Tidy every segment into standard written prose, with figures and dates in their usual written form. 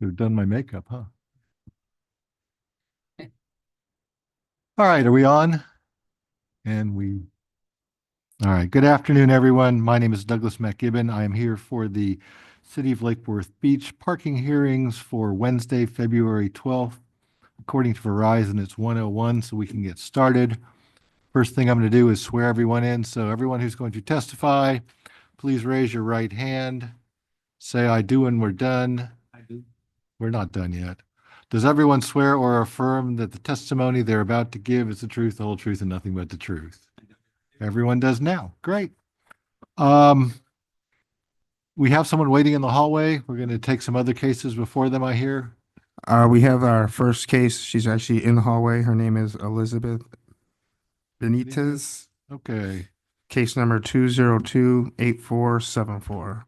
Have done my makeup, huh? All right, are we on? All right. Good afternoon, everyone. My name is Douglas McGibbon. I am here for the City of Lake Worth Beach parking hearings for Wednesday, February 12th. According to Verizon, it's 1:01, so we can get started. First thing I'm going to do is swear everyone in. So everyone who's going to testify, please raise your right hand. Say I do when we're done. I do. We're not done yet. Does everyone swear or affirm that the testimony they're about to give is the truth, the whole truth, and nothing but the truth? Everyone does now. Great. Um, we have someone waiting in the hallway. We're going to take some other cases before them, I hear. We have our first case. She's actually in the hallway. Her name is Elizabeth Benitez. Okay. Case number 202-8474.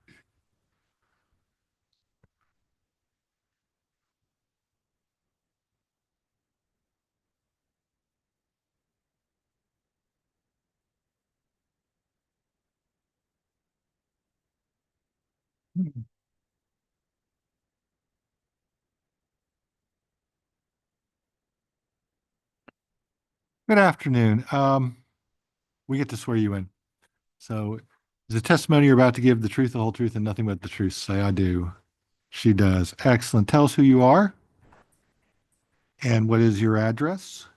Good afternoon. We get to swear you in. So is the testimony you're about to give the truth, the whole truth, and nothing but the truth? Say I do. She does. Excellent. Tell us who you are and what is your address?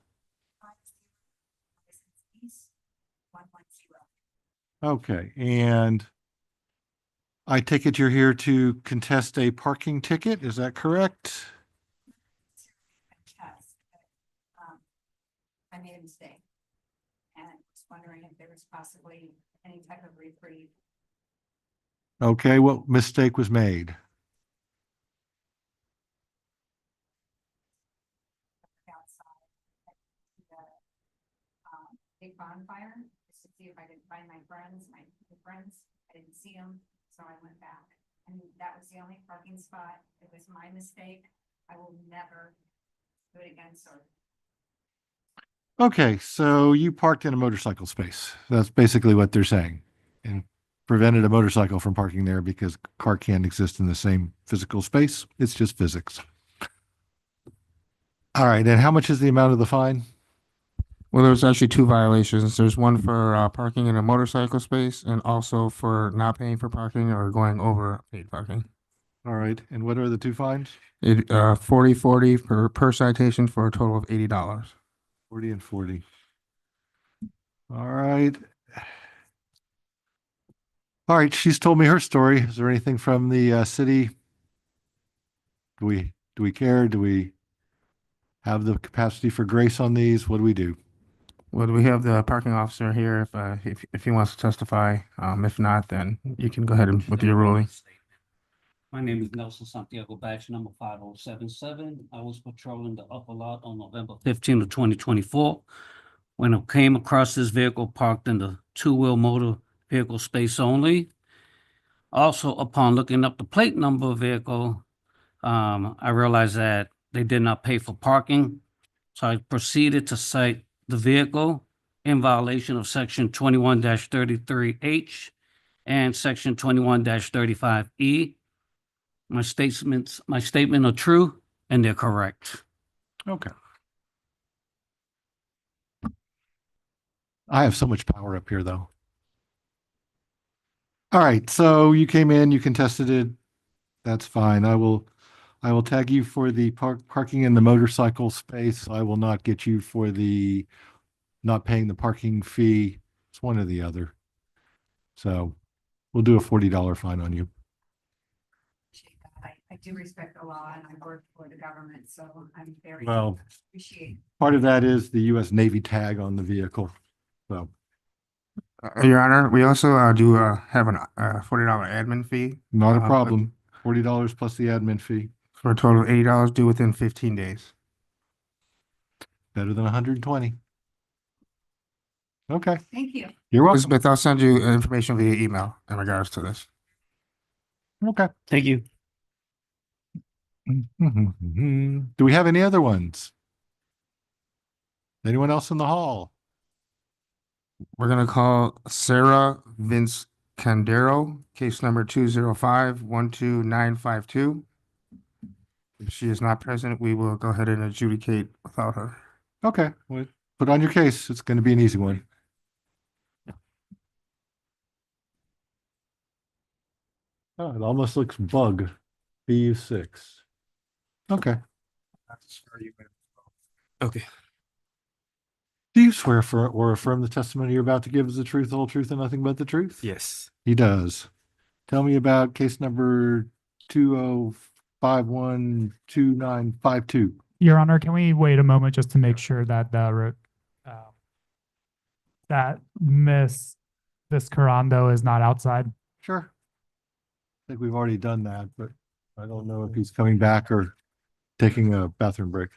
Okay. And I take it you're here to contest a parking ticket. Is that correct? I made a mistake. And I was wondering if there was possibly any type of reprieve. Okay. What mistake was made? Outside at the big bonfire, just to see if I could find my friends, my friends. I didn't see them, so I went back. And that was the only parking spot. It was my mistake. I will never do it again, sir. Okay, so you parked in a motorcycle space. That's basically what they're saying. And prevented a motorcycle from parking there because car can't exist in the same physical space. It's just physics. All right, and how much is the amount of the fine? Well, there's actually two violations. There's one for parking in a motorcycle space and also for not paying for parking or going over paid parking. All right, and what are the two fines? 40 per citation for a total of $80. 40 and 40. All right. All right, she's told me her story. Is there anything from the city? Do we care? Do we have the capacity for grace on these? What do we do? Well, we have the parking officer here if he wants to testify. If not, then you can go ahead with your ruling. My name is Nelson Santiago, batch number 5077. I was patrolling the upper lot on November 15th of 2024 when I came across this vehicle parked in the two-wheel motor vehicle space only. Also, upon looking up the plate number of vehicle, I realized that they did not pay for parking. So I proceeded to cite the vehicle in violation of section 21-33H and section 21-35E. My statement are true and they're correct. Okay. I have so much power up here, though. All right, so you came in, you contested it. That's fine. I will tag you for the parking in the motorcycle space. I will not get you for the not paying the parking fee. It's one or the other. So we'll do a $40 fine on you. I do respect the law and I work for the government, so I'm very Well, appreciate. part of that is the US Navy tag on the vehicle. So Your Honor, we also do have a $40 admin fee not a problem. $40 plus the admin fee. for a total of $80 due within 15 days. Better than 120. Okay. Thank you. You're welcome. Elizabeth, I'll send you information via email in regards to this. Okay. Thank you. Do we have any other ones? Anyone else in the hall? We're going to call Sarah Vince Candero, case number 205-12952. If she is not present, we will go ahead and adjudicate without her. Okay, well, put on your case. It's going to be an easy one. Oh, it almost looks bug, BU6. Okay. Okay. Do you swear for or affirm the testimony you're about to give is the truth, the whole truth, and nothing but the truth? Yes. He does. Tell me about case number 20512952. Your Honor, can we wait a moment just to make sure that that Miss Viscarando is not outside? Sure. I think we've already done that, but I don't know if he's coming back or taking a bathroom break.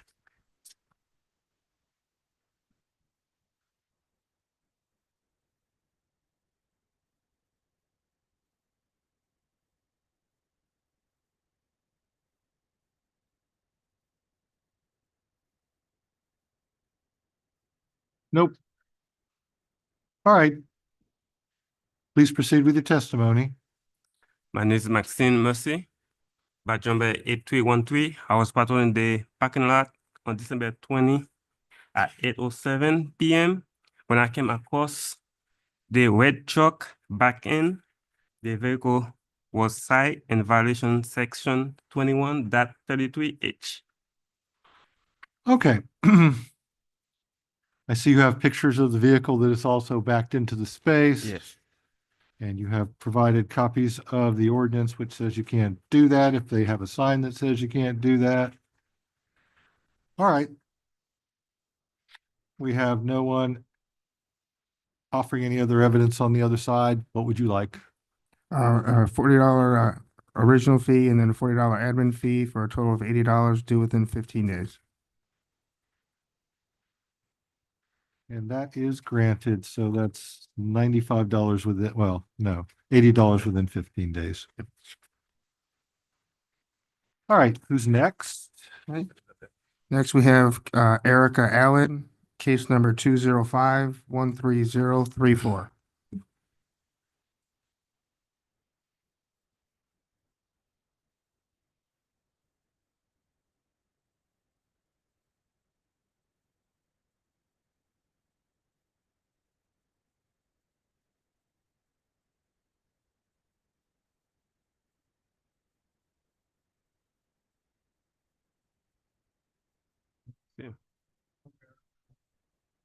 Nope. All right. Please proceed with your testimony. My name is Maxine Mercy. Badge number 8313. I was patrolling the parking lot on December 20 at 8:07 p.m. when I came across the red truck back in. The vehicle was cited in violation section 21.33H. Okay. I see you have pictures of the vehicle that is also backed into the space. Yes. And you have provided copies of the ordinance which says you can't do that if they have a sign that says you can't do that. All right. We have no one offering any other evidence on the other side. What would you like? $40 original fee and then a $40 admin fee for a total of $80 due within 15 days. And that is granted, so that's $95 within, well, no, $80 within 15 days. All right, who's next? Next, we have Erica Allen, case number 205-13034.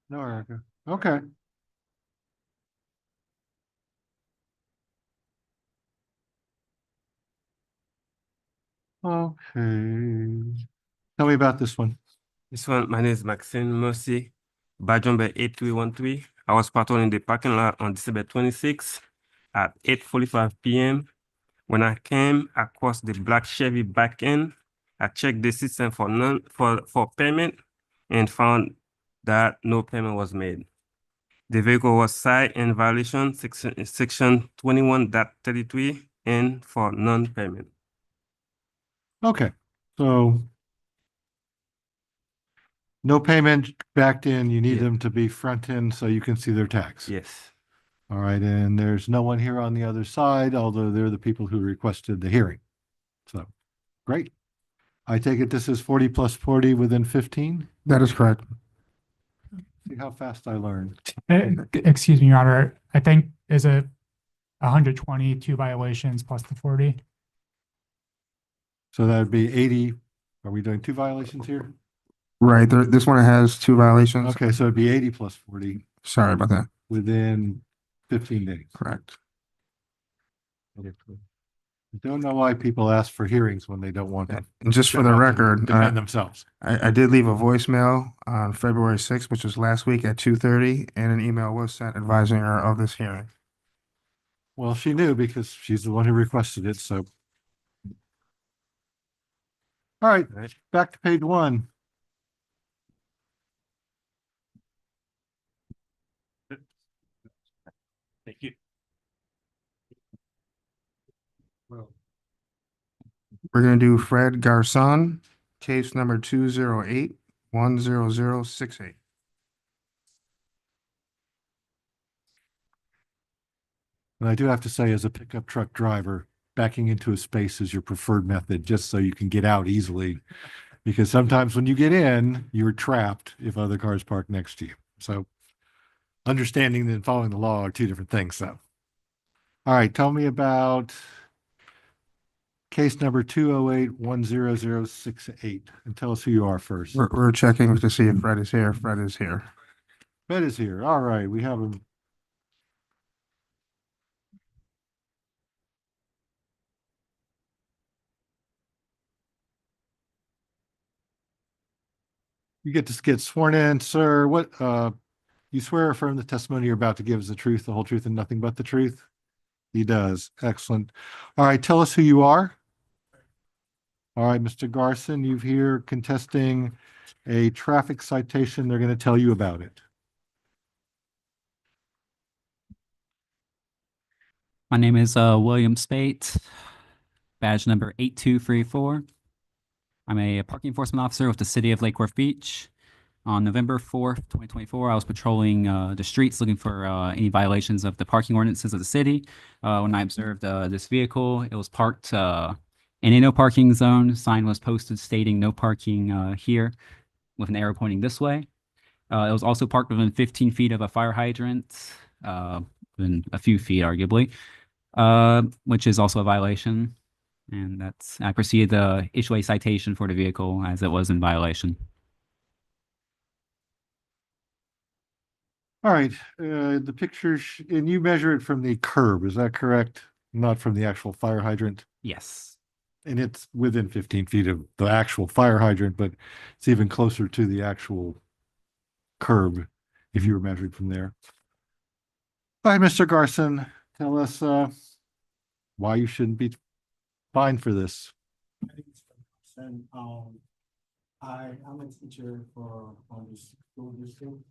No, Erica. Okay. Okay. Tell me about this one. This one, my name is Maxine Mercy. Badge number 8313. I was patrolling the parking lot on December 26 at 8:45 p.m. When I came across the black Chevy back in, I checked the system for payment and found that no payment was made. The vehicle was cited in violation section 21.33 and for non-payment. Okay, so no payment backed in, you need Yeah. them to be front end so you can see their tax. Yes. All right, and there's no one here on the other side, although they're the people who requested the hearing. So, great. I take it this is 40 plus 40 within 15? That is correct. See how fast I learn. Excuse me, Your Honor, I think is it 122 violations plus the 40? So that would be 80. Are we doing two violations here? Right, this one has 2 violations. Okay, so it'd be 80 plus 40 Sorry about that. within 15 days. Correct. I don't know why people ask for hearings when they don't want to And just for the record, defend themselves. I did leave a voicemail on February 6th, which was last week at 2:30, and an email was sent advising her of this hearing. Well, she knew because she's the one who requested it, so. All right, back to page 1. Thank you. We're gonna do Fred Garson, case number 208-10068. And I do have to say, as a pickup truck driver, backing into a space is your preferred method, just so you can get out easily. Because sometimes when you get in, you're trapped if other cars park next to you. So understanding and following the law are two different things, so. All right, tell me about case number 208-10068, and tell us who you are first. We're checking to see if Fred is here. Fred is here. Fred is here. All right, we have him. You get to get sworn in, sir. What, you swear or affirm the testimony you're about to give is the truth, the whole truth, and nothing but the truth? He does. Excellent. All right, tell us who you are. All right, Mr. Garson, you've here contesting a traffic citation. They're going to tell you about it. My name is William Spate, badge number 8234. I'm a parking enforcement officer with the city of Lake Worth Beach. On November 4th, 2024, I was patrolling the streets looking for any violations of the parking ordinances of the city. When I observed this vehicle, it was parked in a no parking zone. Sign was posted stating no parking here with an arrow pointing this way. It was also parked within 15 feet of a fire hydrant, within a few feet arguably, which is also a violation. And I proceeded to issue a citation for the vehicle as it was in violation. All right, the picture, and you measure it from the curb, is that correct? Not from the actual fire hydrant? Yes. And it's within 15 feet of the actual fire hydrant, but it's even closer to the actual curb if you were measured from there. All right, Mr. Garson, tell us why you shouldn't be fined for this. And I'm a teacher on the school district.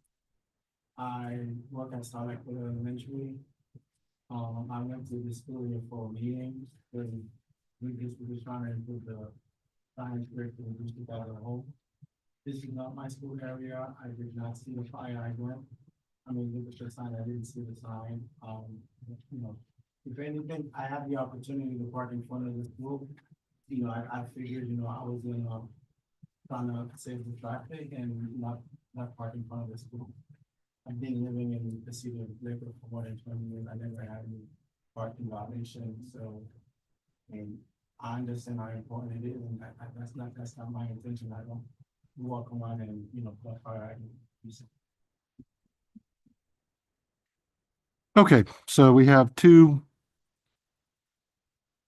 I work at Starlight Elementary. I went to the school here for a meeting, and we just trying to improve the science curriculum in the district as a whole. This is not my school area. I did not see the fire hydrant. I mean, look at the sign, I didn't see the sign. You know, if anything, I had the opportunity to park in front of the school. You know, I figured, you know, I was in, trying to save the traffic and not park in front of the school. I've been living in the city of Lakewood for more than 20 years. I never had any parking violation, so. And I understand how important it is, and that's not my intention. I don't walk around and, you know, put fire. Okay, so we have two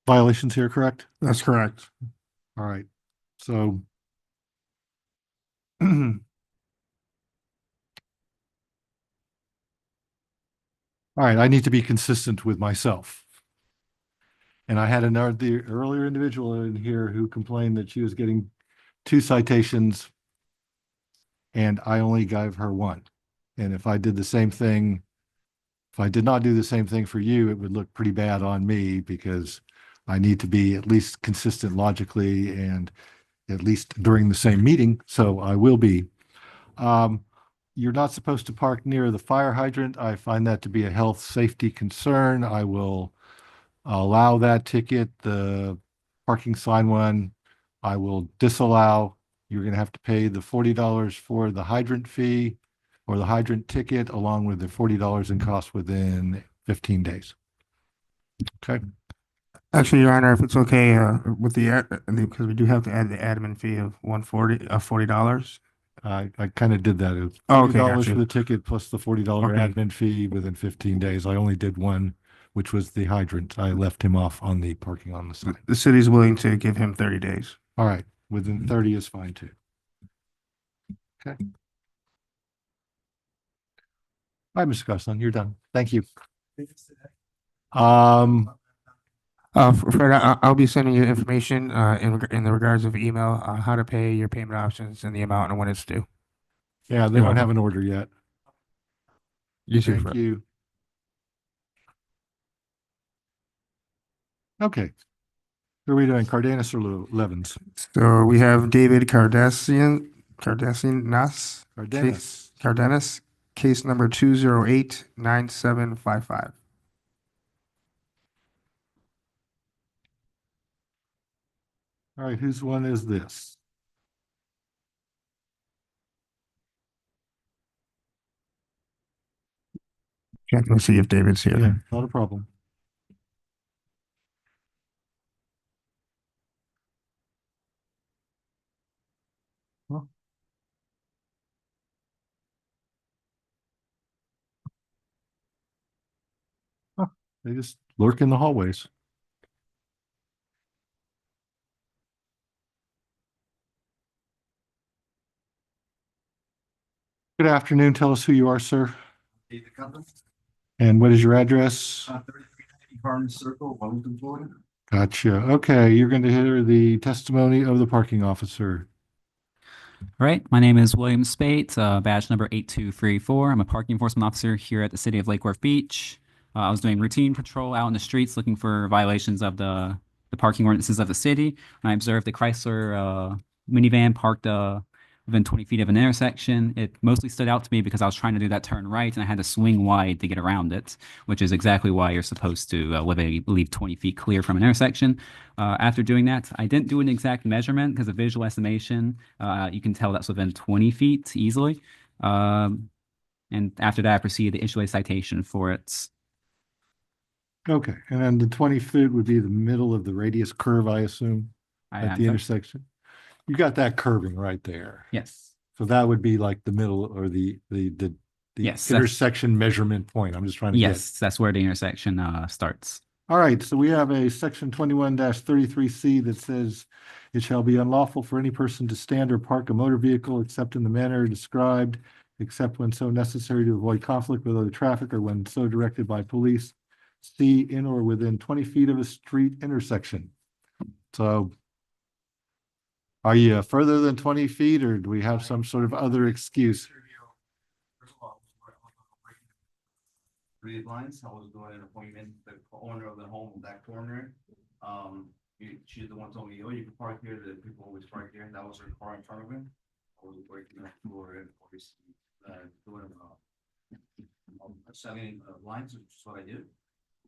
violations here, correct? That's correct. All right, so. All right, I need to be consistent with myself. And I had the earlier individual in here who complained that she was getting 2 citations and I only gave her 1. And if I did the same thing, if I did not do the same thing for you, it would look pretty bad on me because I need to be at least consistent logically and at least during the same meeting. So I will be. You're not supposed to park near the fire hydrant. I find that to be a health safety concern. I will allow that ticket. The parking sign one, I will disallow. You're going to have to pay the $40 for the hydrant fee or the hydrant ticket along with the $40 in cost within 15 days. Okay. Actually, Your Honor, if it's okay, with because we do have to add the admin fee of $40. I kind of did that. It was Okay, $40 gotcha. for the ticket plus the $40 Okay. admin fee within 15 days. I only did one, which was the hydrant. I left him off on the parking on the side. The city's willing to give him 30 days. All right, within 30 is fine too. Okay. All right, Mr. Gosselin, you're done. Thank you. Fred, I'll be sending you information in the regards of email, how to pay your payment options and the amount and when it's due. Yeah, they You're don't have welcome. an order yet. You too, Thank Fred. you. Okay. Who are we doing? Cardenas or Levens? So we have David Cardenas, Cardenas. Cardenas, case number 208-9755. All right, whose one is this? Check and see if David's here. Yeah, not a problem. Well. Huh, they just lurk in the hallways. Good afternoon. Tell us who you are, sir, David Cutler, and what is your address? 3390 Carmen Circle, Wellington, Florida. Gotcha. Okay, you're going to hear the testimony of the parking officer. All right, my name is William Spate, badge number 8234. I'm a parking enforcement officer here at the city of Lake Worth Beach. I was doing routine patrol out in the streets looking for violations of the parking ordinances of the city. And I observed the Chrysler minivan parked within 20 feet of an intersection. It mostly stood out to me because I was trying to do that turn right and I had to swing wide to get around it, which is exactly why you're supposed to leave 20 feet clear from an intersection. After doing that, I didn't do an exact measurement because of visual estimation. You can tell that's within 20 feet easily. And after that, I proceeded to issue a citation for it. Okay, and then the 20 feet would be the middle of the radius curve, I assume, I at am, the sir. intersection. You got that curving right there. Yes. So that would be like the middle or the Yes, that's- intersection measurement point. I'm just trying to get. Yes, that's where the intersection starts. All right, so we have a section 21-33C that says it shall be unlawful for any person to stand or park a motor vehicle except in the manner described, except when so necessary to avoid conflict with other traffic or when so directed by police, C, in or within 20 feet of a street intersection. So are you further than 20 feet or do we have some sort of other excuse? First of all, read lines. I was doing an appointment, the owner of the home, that corner. She's the one told me, oh, you can park here, the people always park here, and that was her car in front of him. I was working next door and obviously, doing, selling lines, which is what I did.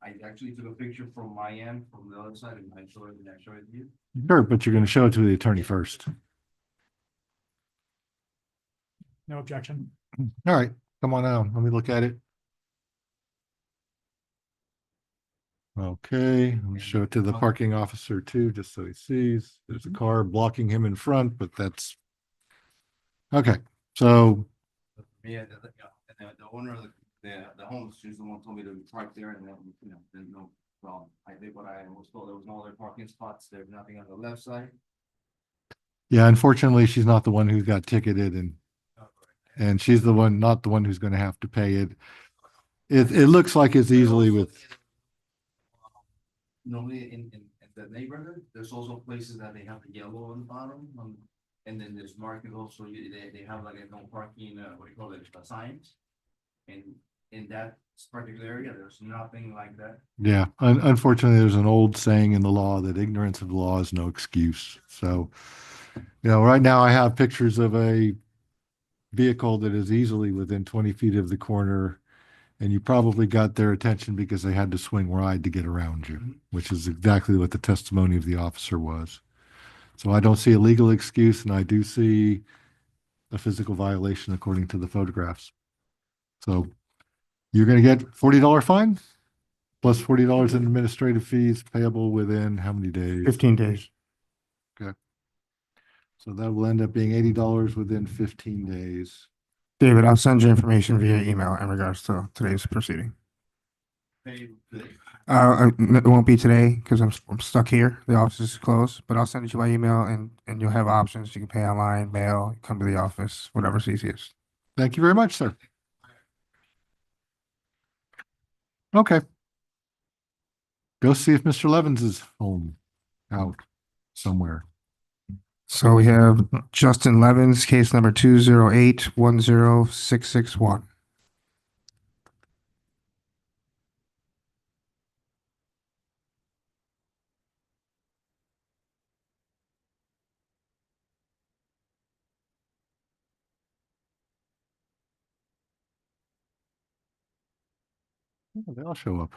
I actually took a picture from my end, from the other side, and I showed it to you. Sure, but you're going to show it to the attorney first. No objection. All right, come on out. Let me look at it. Okay, let me show it to the parking officer too, just so he sees. There's a car blocking him in front, but that's. Okay, so, Yeah, the owner of the home, she's the one told me to park there and then, then no problem. I did what I was told. There was no other parking spots. There's nothing on the left side. yeah, unfortunately, she's not the one who got ticketed and she's the one, not the one who's going to have to pay it. It looks like it's easily with. Normally in the neighborhood, there's also places that they have the yellow on the bottom, and then there's market also, they have like a no parking, what do you call it, signs. And in that particular area, there's nothing like that. Yeah, unfortunately, there's an old saying in the law that ignorance of the law is no excuse. So, right now I have pictures of a vehicle that is easily within 20 feet of the corner. And you probably got their attention because they had to swing wide to get around you, which is exactly what the testimony of the officer was. So I don't see a legal excuse and I do see a physical violation according to the photographs. So you're going to get $40 fine plus $40 in administrative fees payable within how many days? 15 days. So that will end up being $80 within 15 days. David, I'll send you information via email in regards to today's proceeding. It won't be today because I'm stuck here. The office is closed, but I'll send it to you by email and you'll have options. You can pay online, mail, come to the office, whatever's easiest. Thank you very much, sir. Okay. Go see if Mr. Levins is home, out somewhere. So we have Justin Levins, case number 208-10661. Oh, they all show up.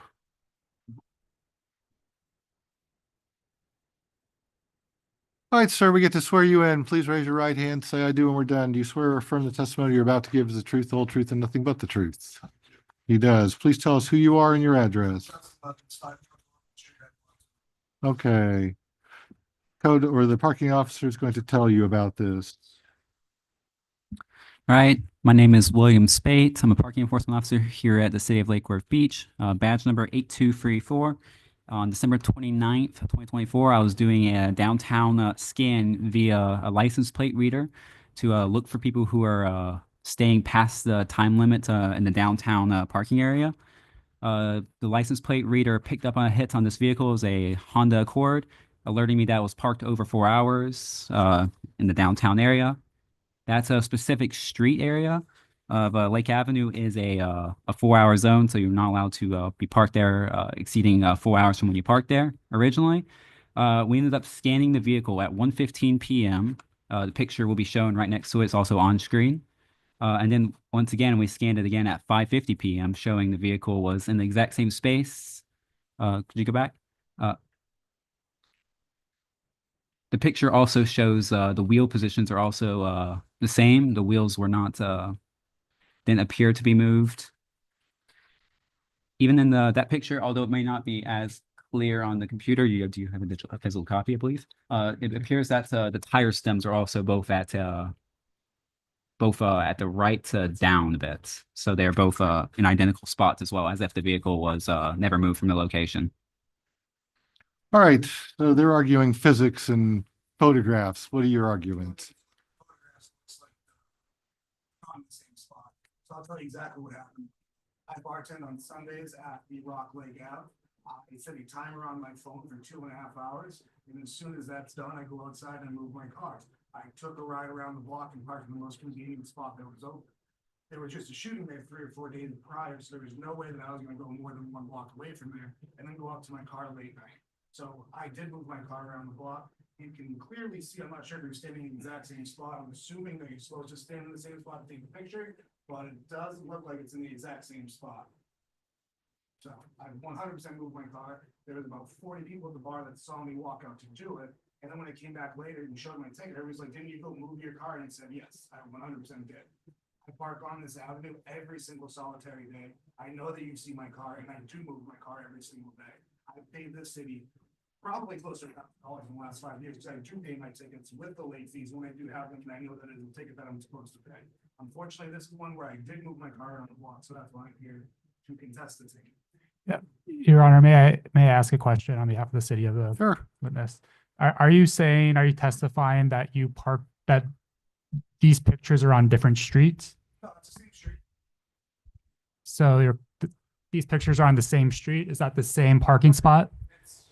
All right, sir, we get to swear you in. Please raise your right hand. Say I do when we're done. Do you swear or affirm the testimony you're about to give is the truth, the whole truth, and nothing but the truth? He does. Please tell us who you are and your address. Okay. Code or the parking officer is going to tell you about this. All right, my name is William Spate. I'm a parking enforcement officer here at the City of Lake Worth Beach, badge number 8234. On December 29th, 2024, I was doing a downtown scan via a license plate reader to look for people who are staying past the time limit in the downtown parking area. The license plate reader picked up on a hit on this vehicle. It was a Honda Accord, alerting me that it was parked over 4 hours in the downtown area. That's a specific street area of Lake Avenue is a 4-hour zone, so you're not allowed to be parked there exceeding 4 hours from when you parked there originally. We ended up scanning the vehicle at 1:15 p.m. The picture will be shown right next to it. It's also on screen. And then once again, we scanned it again at 5:50 p.m., showing the vehicle was in the exact same space. Could you go back? The picture also shows the wheel positions are also the same. The wheels were not didn't appear to be moved. Even in that picture, although it may not be as clear on the computer, do you have a physical copy, I believe? It appears that the tire stems are also both at the right down a bit, so they're both in identical spots as well, as if the vehicle was never moved from the location. All right, so they're arguing physics and photographs. What are your arguments? On the same spot. So I'll tell you exactly what happened. I bartend on Sundays at the Rock Lake Ave. I set a timer on my phone for 2.5 hours, and as soon as that's done, I go outside and move my car. I took a ride around the block and parked in the most convenient spot that was open. There was just a shooting there 3 or 4 days prior, so there was no way that I was going to go more than 1 block away from there and then go up to my car late night. So I did move my car around the block. You can clearly see, I'm not sure if you're standing in the exact same spot. I'm assuming that you're supposed to stand in the same spot to take the picture, but it does look like it's in the exact same spot. So I 100% moved my car. There was about 40 people at the bar that saw me walk out to do it. And then when I came back later and showed my ticket, everybody's like, didn't you go move your car? And I said, yes, I 100% did. I park on this avenue every single solitary day. I know that you see my car, and I do move my car every single day. I paid this city probably closer to $1,000 in the last 5 years, because I do pay my tickets with the late fees when I do have them, and I know that it's a ticket that I'm supposed to pay. Unfortunately, this is one where I did move my car around the block, so that's why I'm here to contest the ticket. Yeah, Your Honor, may I ask a question on behalf of the city of the Sure. witness? Are you testifying that that these pictures are on different streets? No, it's the same street. So these pictures are on the same street? Is that the same parking spot? It's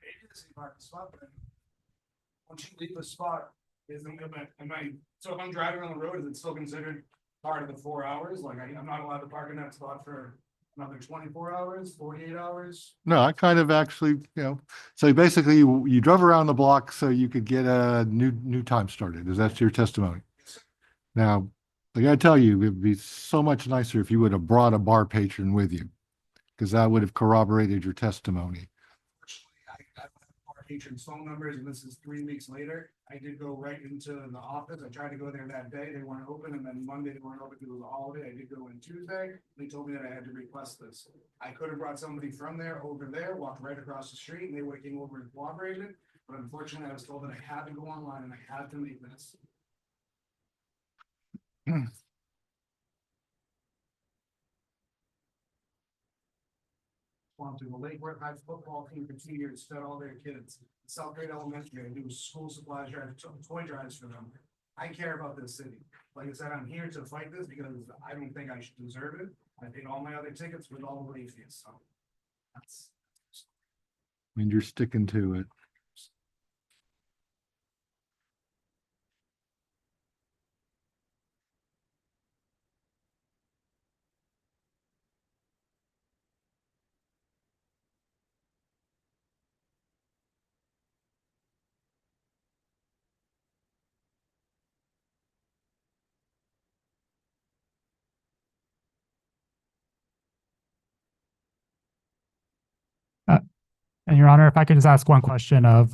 maybe the same parking spot, but once you leave a spot, so if I'm driving on the road, is it still considered part of the 4 hours? Like I'm not allowed to park in that spot for another 24 hours, 48 hours? No, I kind of actually, so basically you drove around the block so you could get a new time started. Is that your testimony? Now, I gotta tell you, it'd be so much nicer if you would have brought a bar patron with you, because that would have corroborated your testimony. Unfortunately, I don't have our patron's phone numbers, and this is 3 weeks later. I did go right into the office. I tried to go there that day. They weren't open, and then Monday they weren't open because it was a holiday. I did go in Tuesday. They told me that I had to request this. I could have brought somebody from there over there, walked right across the street, and they would have came over and cooperated. But unfortunately, I was told that I had to go online and I had to make this. To the Lake Worth High football team for 2 years, fed all their kids. South Grade Elementary, I do school supplies drive, toy drives for them. I care about this city. Like I said, I'm here to fight this because I don't think I should deserve it. I paid all my other tickets with all the late fees, so that's. And you're sticking to it. And Your Honor, if I could just ask one question of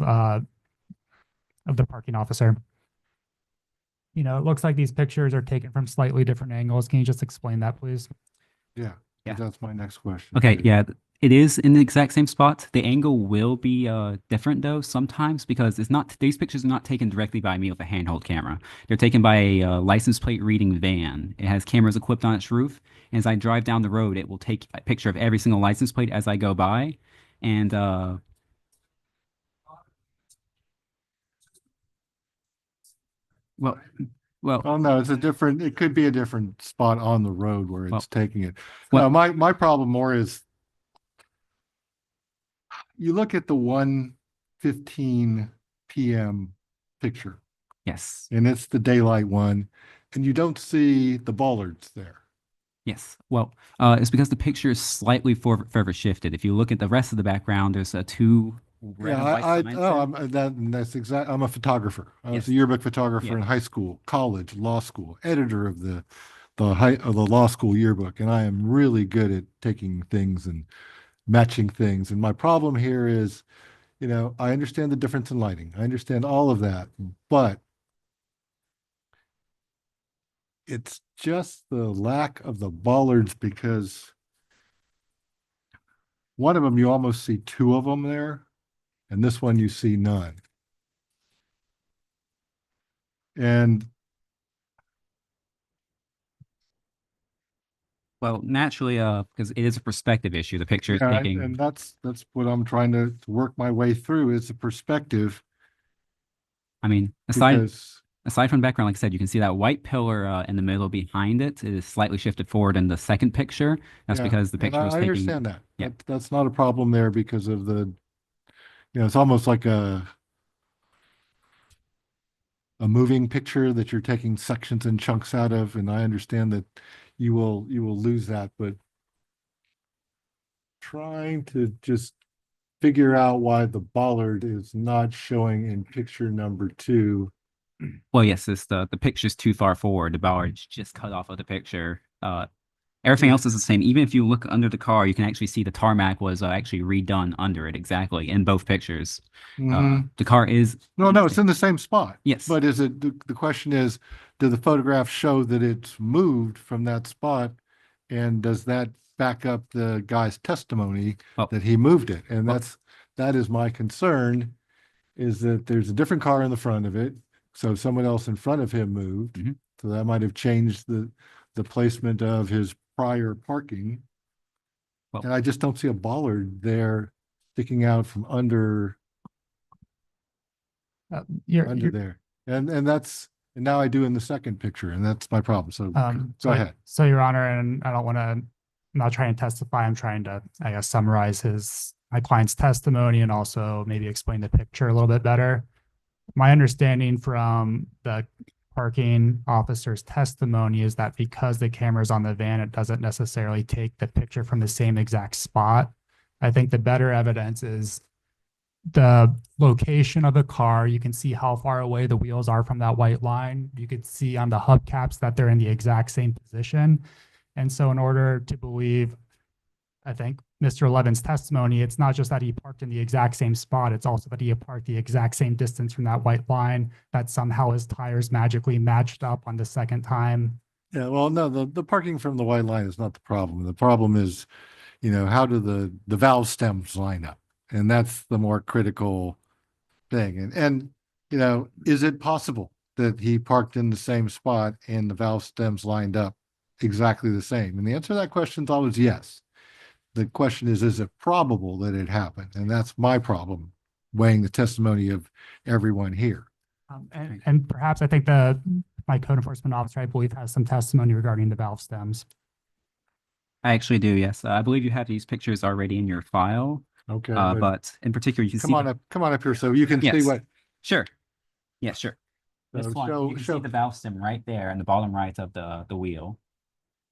of the parking officer. You know, it looks like these pictures are taken from slightly different angles. Can you just explain that, please? Yeah, Yeah. that's my next question. Okay, too. yeah, it is in the exact same spot. The angle will be different though sometimes because it's not these pictures are not taken directly by me with a handheld camera. They're taken by a license plate reading van. It has cameras equipped on its roof. And as I drive down the road, it will take a picture of every single license plate as I go by. And well, well, Oh, no, it's a different, it could be a different spot on the road where Well, it's taking it. well- No, my problem more is you look at the 1:15 PM picture yes, and it's the daylight one and you don't see the bollards there. yes. Well, it's because the picture is slightly further shifted. If you look at the rest of the background, there's two red Yeah, and white I, signs oh, there. that's exact, I'm a photographer. I was Yes. a yearbook photographer Yeah. in high school, college, law school, editor of the law school yearbook, and I am really good at taking things and matching things. And my problem here is, you know, I understand the difference in lighting. I understand all of that, but it's just the lack of the bollards because one of them, you almost see two of them there, and this one you see none. And Well, naturally, because it is a perspective issue. The picture is yeah, taking. and that's what I'm trying to work my way through is the perspective I mean, aside because aside from background, like I said, you can see that white pillar in the middle behind it. It is slightly shifted forward in the second picture. That's yeah, because the and picture was I taking. understand that. Yeah. That's not a problem there because of the, you know, it's almost like a moving picture that you're taking sections and chunks out of, and I understand that you will lose that, but trying to just figure out why the bollard is not showing in picture number 2. Well, yes, it's the picture's too far forward. The bollard's just cut off of the picture. Everything else is the same. Even if you look under the car, you can actually see the tarmac was actually redone under it exactly in both pictures. The car is. No, it's in the same spot. Yes. But is it, the question is, do the photographs show that it's moved from that spot? And does that back up the guy's testimony Well- that he moved it? And well- that is my concern, is that there's a different car in the front of it. So someone else in front of him moved. Mhm. So that might have changed the placement of his prior parking. Well- And I just don't see a bollard there sticking out from under You're, there. And that's, and now I do in the second picture, and that's my problem. So go so, ahead. So, Your Honor, and I don't want to, I'm not trying to testify. I'm trying to, I guess, summarize my client's testimony and also maybe explain the picture a little bit better. My understanding from the parking officer's testimony is that because the camera's on the van, it doesn't necessarily take the picture from the same exact spot. I think the better evidence is the location of the car. You can see how far away the wheels are from that white line. You could see on the hubcaps that they're in the exact same position. And so in order to believe, I think, Mr. Levin's testimony, it's not just that he parked in the exact same spot, it's also that he parked the exact same distance from that white line, that somehow his tires magically matched up on the second time. Yeah, well, no, the parking from the white line is not the problem. The problem is, you know, how do the valve stems line up? And that's the more critical thing. And, you know, is it possible that he parked in the same spot and the valve stems lined up exactly the same? And the answer to that question is always yes. The question is it probable that it happened? And that's my problem, weighing the testimony of everyone here. And perhaps I think my code enforcement officer, I believe, has some testimony regarding the valve stems. I actually do, yes. I believe you have these pictures already in your file. Okay, But in particular, you can see. come on up here so you can see Yes. what. Sure. Yeah, sure. This So one, you can see the valve stem right there in the bottom right of the wheel.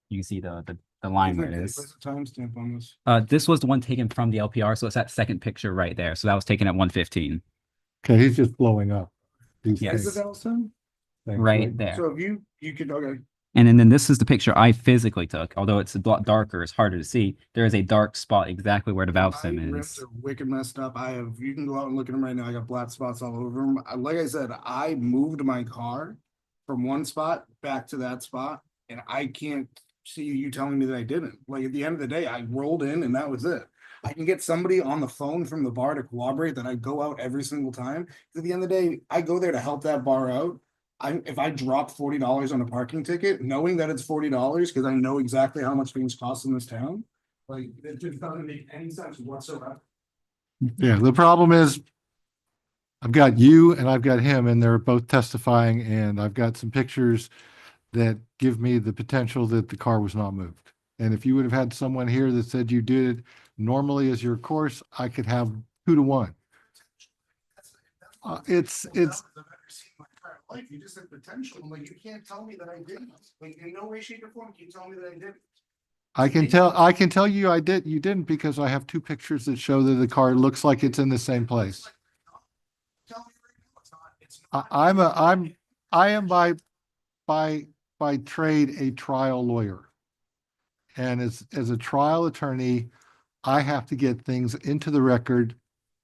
You can see the line where it What's is. the timestamp on this? This was the one taken from the LPR, so it's that second picture right there. So that was taken at 1:15. Okay, he's just blowing up. These Yes. Is things. it Elson? Thanks, Right there. So if you could, okay, And then this is the picture I physically took. Although it's a lot darker, it's harder to see. There is a dark spot exactly where the valve My stem rims is. are wicked messed up. You can go out and look at them right now. I got black spots all over them. Like I said, I moved my car from one spot back to that spot, and I can't see you telling me that I didn't. Like at the end of the day, I rolled in and that was it. I can get somebody on the phone from the bar to corroborate that I go out every single time. At the end of the day, I go there to help that bar out. If I drop $40 on a parking ticket, knowing that it's $40 because I know exactly how much things cost in this town, like it just doesn't make any sense whatsoever. Yeah, the problem is I've got you and I've got him and they're both testifying and I've got some pictures that give me the potential that the car was not moved. And if you would have had someone here that said you did it normally as your course, I could have 2-to-1. It's- I've ever seen in my entire life. You just said potential. I'm like, you can't tell me that I didn't. Like in no way, shape, or form can you tell me that I didn't. I can tell you you didn't because I have 2 pictures that show that the car looks like it's in the same place. Tell me right now it's not. It's not. I am by trade a trial lawyer. And as a trial attorney, I have to get things into the record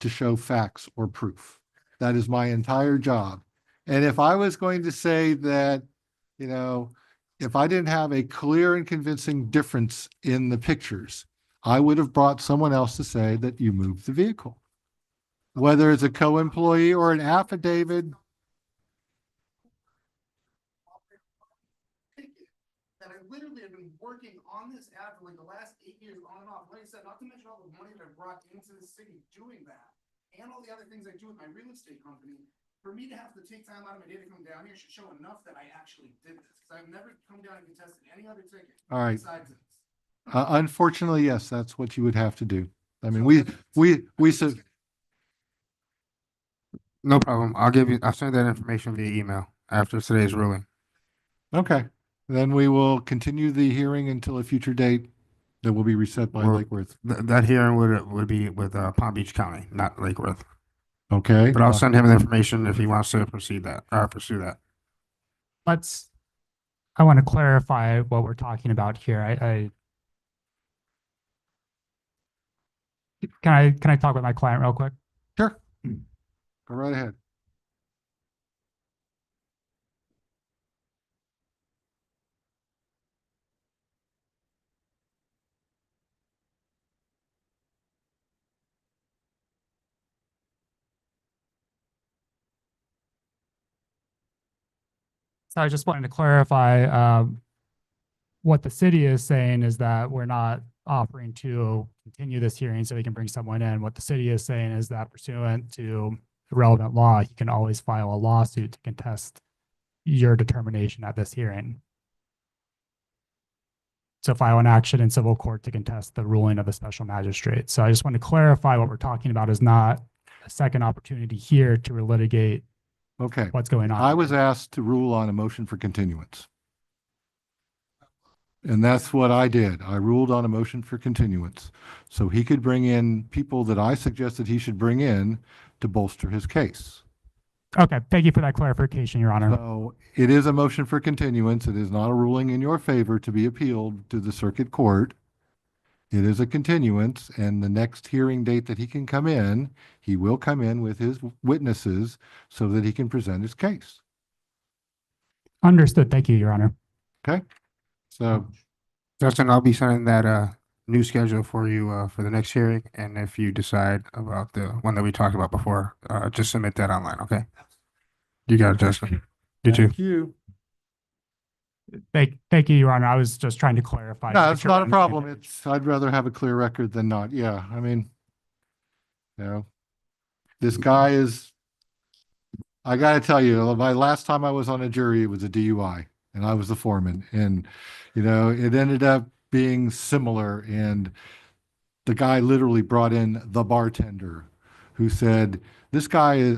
to show facts or proof. That is my entire job. And if I was going to say that, you know, if I didn't have a clear and convincing difference in the pictures, I would have brought someone else to say that you moved the vehicle. Whether it's a co-employee or an affidavit. That I literally have been working on this app for like the last 8 years on and off. Like I said, not to mention all the money that I brought into the city doing that. And all the other things I do with my real estate company. For me to have to take time out of my day to come down here should show enough that I actually did this. Because I've never come down and contested any other ticket. All right. Besides this. Unfortunately, yes, that's what you would have to do. I mean, we said, No problem. I'll send that information via email after today's ruling. okay, then we will continue the hearing until a future date that will be reset by Well, Lake Worth. That hearing would be with Palm Beach County, not Lake Worth. Okay. But I'll send him the information if he wants to pursue that. I want to clarify what we're talking about here. Can I talk with my client real quick? Sure. Go right ahead. So I just wanted to clarify, what the city is saying is that we're not offering to continue this hearing so we can bring someone in. What the city is saying is that pursuant to the relevant law, you can always file a lawsuit to contest your determination at this hearing. So file an action in civil court to contest the ruling of the special magistrate. So I just want to clarify what we're talking about is not a second opportunity here to relitigate Okay. what's going on. I was asked to rule on a motion for continuance. And that's what I did. I ruled on a motion for continuance. So he could bring in people that I suggested he should bring in to bolster his case. Okay, thank you for that clarification, Your Honor. So it is a motion for continuance. It is not a ruling in your favor to be appealed to the circuit court. It is a continuance, and the next hearing date that he can come in, he will come in with his witnesses so that he can present his case. Understood. Thank you, Your Honor. Okay? So, Justin, I'll be sending that new schedule for you for the next hearing. And if you decide about the one that we talked about before, just submit that online, okay? You got it, Justin. You too. thank you. Thank you, Your Honor. I was just trying to clarify. No, it's not a problem. I'd rather have a clear record than not. Yeah, I mean, you know, this guy is, I gotta tell you, my last time I was on a jury, it was a DUI and I was the foreman, and, you know, it ended up being similar, and the guy literally brought in the bartender who said, this guy is,